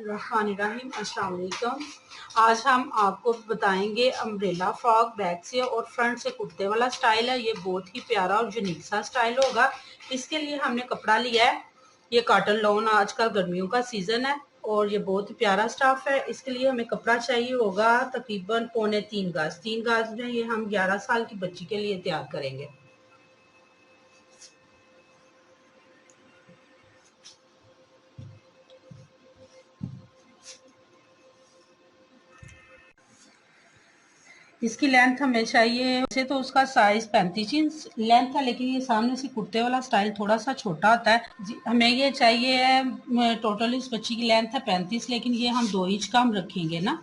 बिस्मिल्लाहिर्रहमानिर्रहीम। अस्सलाम वालेकुम। आज हम आपको बताएंगे अम्ब्रेला फ्रॉक बैक से और फ्रंट से कुर्ते वाला स्टाइल है। ये बहुत ही प्यारा और यूनिक सा स्टाइल होगा। इसके लिए हमने कपड़ा लिया है, ये कॉटन लॉन, आजकल गर्मियों का सीजन है और ये बहुत ही प्यारा स्टाफ है। इसके लिए हमें कपड़ा चाहिए होगा तकरीबन 3.25 गज। 3 गज में ये हम 11 साल की बच्ची के लिए तैयार करेंगे। इसकी लेंथ हमें चाहिए, वैसे तो उसका साइज 35 इंच लेंथ है, लेकिन ये सामने से कुर्ते वाला स्टाइल थोड़ा सा छोटा होता है। हमें ये चाहिए है, टोटल इस बच्ची की लेंथ है 35, लेकिन ये हम 2 इंच का हम रखेंगे ना।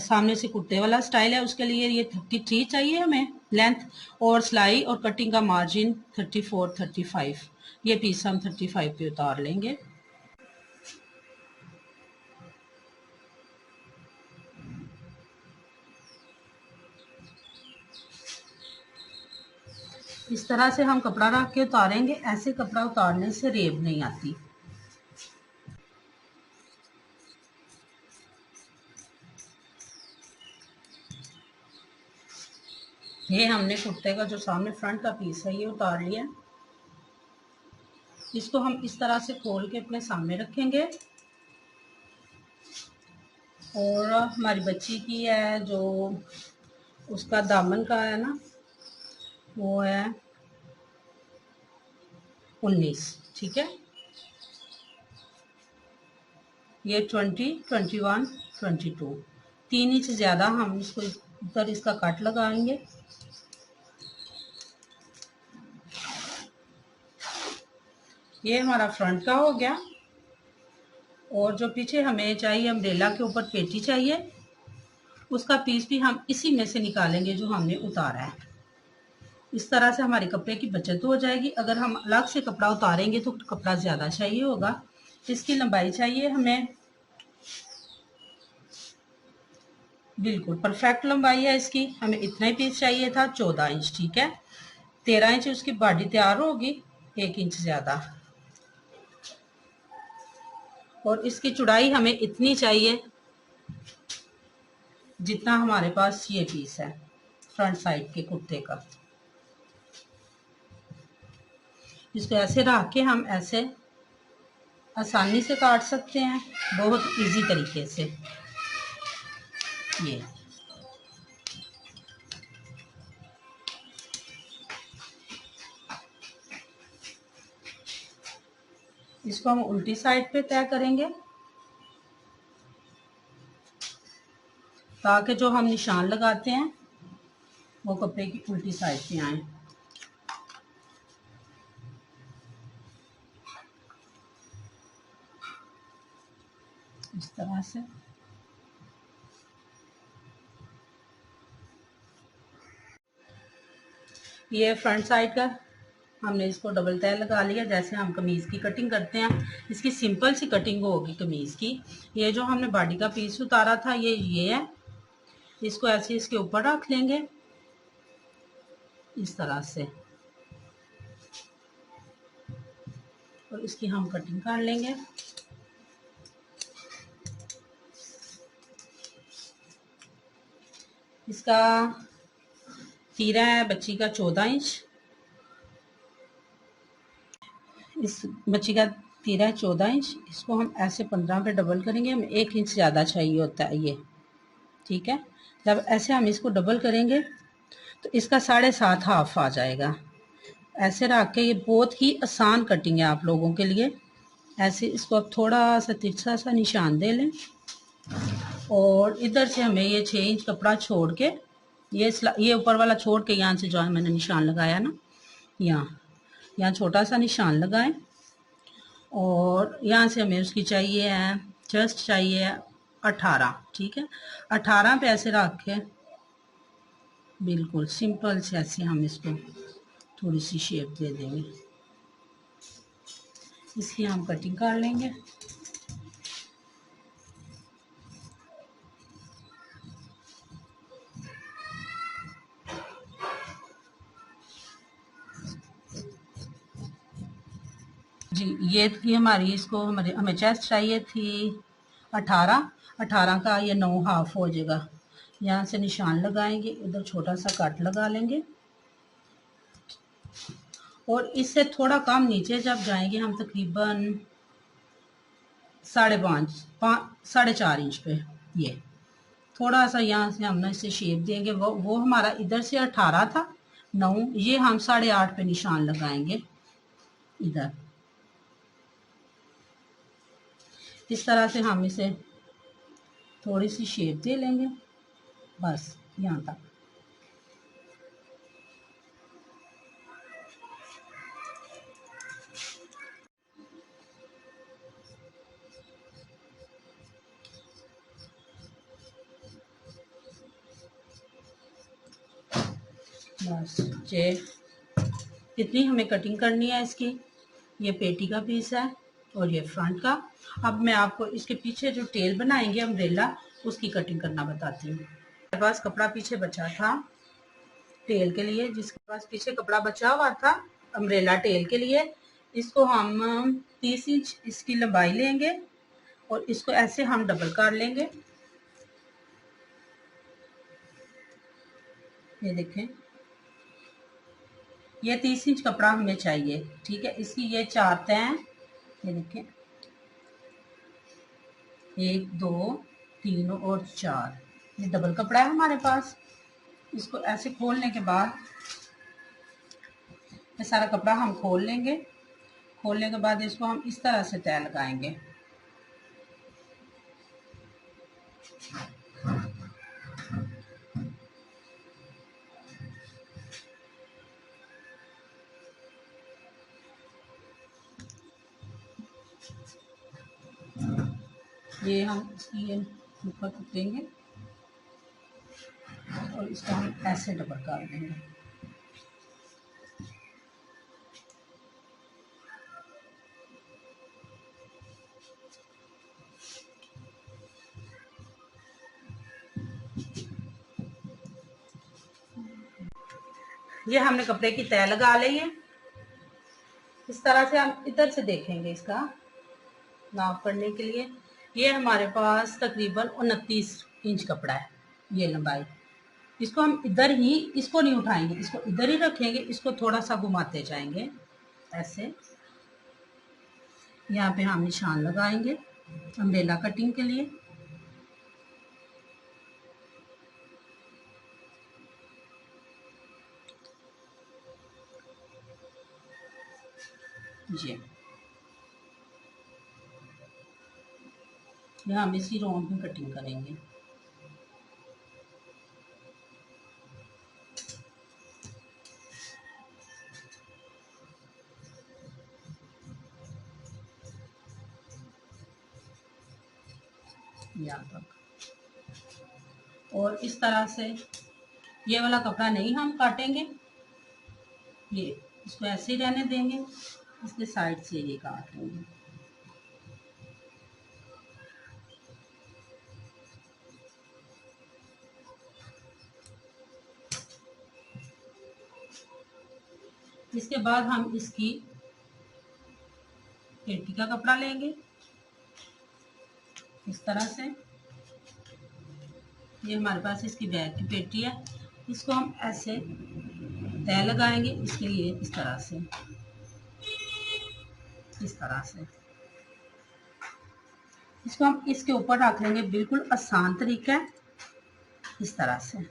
सामने से कुर्ते वाला स्टाइल है, उसके लिए ये 33 चाहिए हमें लेंथ, और सिलाई और कटिंग का मार्जिन 34-35। ये पीस हम 35 पे उतार लेंगे। इस तरह से हम कपड़ा रख के उतारेंगे। ऐसे कपड़ा उतारने से रेब नहीं आती। ये हमने कुर्ते का जो सामने फ्रंट का पीस है ये उतार लिया। इसको हम इस तरह से खोल के अपने सामने रखेंगे और हमारी बच्ची की है जो उसका दामन का है ना, वो है 19, ठीक है। ये 20, 21, 22, 3 इंच ज़्यादा हम इसको इधर इसका कट लगाएंगे। ये हमारा फ्रंट का हो गया। और जो पीछे हमें चाहिए, अम्ब्रेला के ऊपर पेटी चाहिए, उसका पीस भी हम इसी में से निकालेंगे जो हमने उतारा है। इस तरह से हमारे कपड़े की बचत हो जाएगी। अगर हम अलग से कपड़ा उतारेंगे तो कपड़ा ज़्यादा चाहिए होगा। इसकी लंबाई चाहिए हमें, बिल्कुल परफेक्ट लंबाई है इसकी। हमें इतना ही पीस चाहिए था, 14 इंच, ठीक है। 13 इंच उसकी बॉडी तैयार होगी, 1 इंच ज़्यादा। और इसकी चौड़ाई हमें इतनी चाहिए जितना हमारे पास ये पीस है फ्रंट साइड के कुर्ते का। इसको ऐसे रख के हम ऐसे आसानी से काट सकते हैं, बहुत इजी तरीके से। ये इसको हम उल्टी साइड पे तय करेंगे ताकि जो हम निशान लगाते हैं वो कपड़े की उल्टी साइड पे आए। इस तरह से ये फ्रंट साइड का हमने इसको डबल तय लगा लिया, जैसे हम कमीज़ की कटिंग करते हैं। इसकी सिंपल सी कटिंग होगी कमीज़ की। ये जो हमने बॉडी का पीस उतारा था ये है, इसको ऐसे इसके ऊपर रख लेंगे इस तरह से, और इसकी हम कटिंग कर लेंगे। इसका तीरा है बच्ची का 14 इंच। इस बच्ची का तीरा है 14 इंच। इसको हम ऐसे 15 पे डबल करेंगे। हमें 1 इंच ज़्यादा चाहिए होता है ये, ठीक है। जब ऐसे हम इसको डबल करेंगे तो इसका 7.5 हाफ आ जाएगा। ऐसे रख के, ये बहुत ही आसान कटिंग है आप लोगों के लिए। ऐसे इसको अब थोड़ा सा तिरछा सा निशान दे लें और इधर से हमें ये 6 इंच कपड़ा छोड़ के, ये ऊपर वाला छोड़ के, यहाँ से जो है मैंने निशान लगाया ना, यहाँ छोटा सा निशान लगाएं। और यहाँ से हमें उसकी चाहिए है, चेस्ट चाहिए 18, ठीक है। 18 पे ऐसे रख के बिल्कुल सिंपल से ऐसे हम इसको थोड़ी सी शेप दे देंगे। इसकी हम कटिंग कर लेंगे। जी ये थी हमारी, इसको हमें चेस्ट चाहिए थी 18, 18 का ये 9 हाफ हो जाएगा। यहाँ से निशान लगाएंगे, इधर छोटा सा कट लगा लेंगे और इससे थोड़ा कम नीचे जब जाएंगे हम तकरीबन 4.5 इंच पे, ये थोड़ा सा यहाँ से हम ना इसे शेप देंगे। वो हमारा इधर से 18 था, 9, ये हम 8.5 पे निशान लगाएंगे इधर। इस तरह से हम इसे थोड़ी सी शेप दे लेंगे, बस यहाँ तक। बस ये इतनी हमें कटिंग करनी है इसकी। ये पेटी का पीस है और ये फ्रंट का। अब मैं आपको इसके पीछे जो टेल बनाएंगे अम्ब्रेला, उसकी कटिंग करना बताती हूँ। मेरे पास कपड़ा पीछे बचा था टेल के लिए, जिसके पास पीछे कपड़ा बचा हुआ था अम्ब्रेला टेल के लिए, इसको हम 30 इंच इसकी लंबाई लेंगे और इसको ऐसे हम डबल कर लेंगे। ये देखें, ये 30 इंच कपड़ा हमें चाहिए, ठीक है। इसकी ये 4 तय हैं, ये देखें, 1 2 3 और 4, ये डबल कपड़ा है हमारे पास। इसको ऐसे खोलने के बाद ये सारा कपड़ा हम खोल लेंगे। खोलने के बाद इसको हम इस तरह से तय लगाएंगे। ये हम इसकी ये ऊपर देंगे और इसको हम ऐसे डबल कर देंगे। ये हमने कपड़े की तय लगा ली है। इस तरह से हम इधर से देखेंगे इसका नाप करने के लिए। ये हमारे पास तकरीबन 29 इंच कपड़ा है, ये लंबाई। इसको हम इधर ही, इसको नहीं उठाएंगे, इसको इधर ही रखेंगे। इसको थोड़ा सा घुमाते जाएंगे ऐसे। यहाँ पे हम निशान लगाएंगे अम्ब्रेला कटिंग के लिए। ये हम इसी राउंड में कटिंग करेंगे। यहाँ तक। और इस तरह से ये वाला कपड़ा नहीं हम काटेंगे, ये इसको ऐसे ही रहने देंगे। इसके साइड से ये काट लेंगे। इसके बाद हम इसकी पेटी का कपड़ा लेंगे इस तरह से। ये हमारे पास इसकी बैक की पेटी है। इसको हम ऐसे तय लगाएंगे इसके लिए, इस तरह से, इस तरह से। इसको हम इसके ऊपर रख लेंगे। बिल्कुल आसान तरीका है, इस तरह से।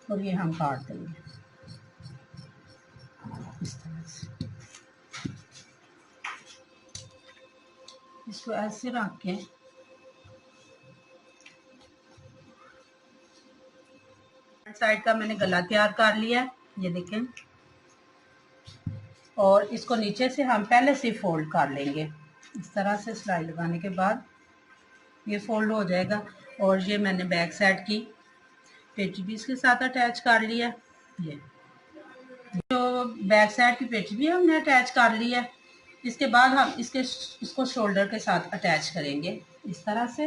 और ये हम काट देंगे इस तरह से। इसको ऐसे रख के साइड का मैंने गला तैयार कर लिया है, ये देखें। और इसको नीचे से हम पहले से फोल्ड कर लेंगे इस तरह से। सिलाई लगाने के बाद ये फोल्ड हो जाएगा। और ये मैंने बैक साइड की पेटी भी इसके साथ अटैच कर लिया। ये जो बैक साइड की पेटी भी हमने अटैच कर ली है। इसके बाद हम इसको शोल्डर के साथ अटैच करेंगे इस तरह से।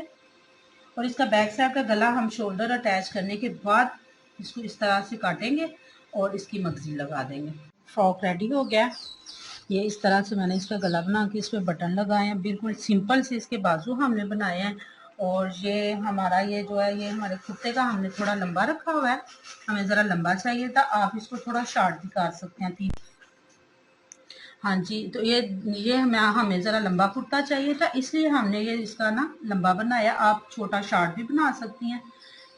और इसका बैक साइड का गला हम शोल्डर अटैच करने के बाद इसको इस तरह से काटेंगे और इसकी मगजी लगा देंगे। फ्रॉक रेडी हो गया। ये इस तरह से मैंने इसका गला बना के इस पर बटन लगाए हैं, बिल्कुल सिंपल से इसके बाजू हमने बनाए हैं। और ये हमारा ये जो है ये हमारे कुर्ते का हमने थोड़ा लंबा रखा हुआ है, हमें ज़रा लंबा चाहिए था, आप इसको थोड़ा शॉर्ट भी कर सकते हैं। तीन, हाँ जी, तो ये हमें ज़रा लंबा कुर्ता चाहिए था, इसलिए हमने ये इसका ना लंबा बनाया। आप छोटा शॉर्ट भी बना सकती हैं।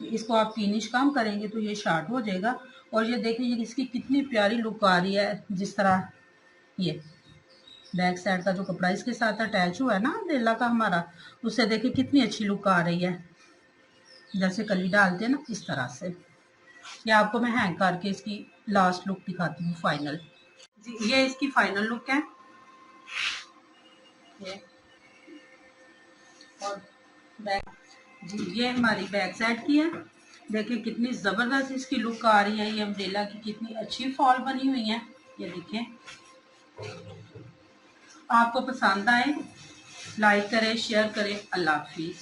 इसको आप 3 इंच कम करेंगे तो ये शॉर्ट हो जाएगा। और ये देखिए इसकी कितनी प्यारी लुक आ रही है, जिस तरह ये बैक साइड का जो कपड़ा इसके साथ अटैच हुआ है ना अम्ब्रेला का हमारा, उससे देखिए कितनी अच्छी लुक आ रही है, जैसे कली डालते हैं ना इस तरह से। ये आपको मैं हैंग करके इसकी लास्ट लुक दिखाती हूँ, फाइनल जी। ये इसकी फाइनल लुक है ये। और बैक जी, ये हमारी बैक साइड की है। देखिए कितनी ज़बरदस्त इसकी लुक आ रही है। ये अम्ब्रेला की कितनी अच्छी फॉल बनी हुई है, ये देखिए। आपको पसंद आए लाइक करें, शेयर करें। अल्लाह हाफिज़।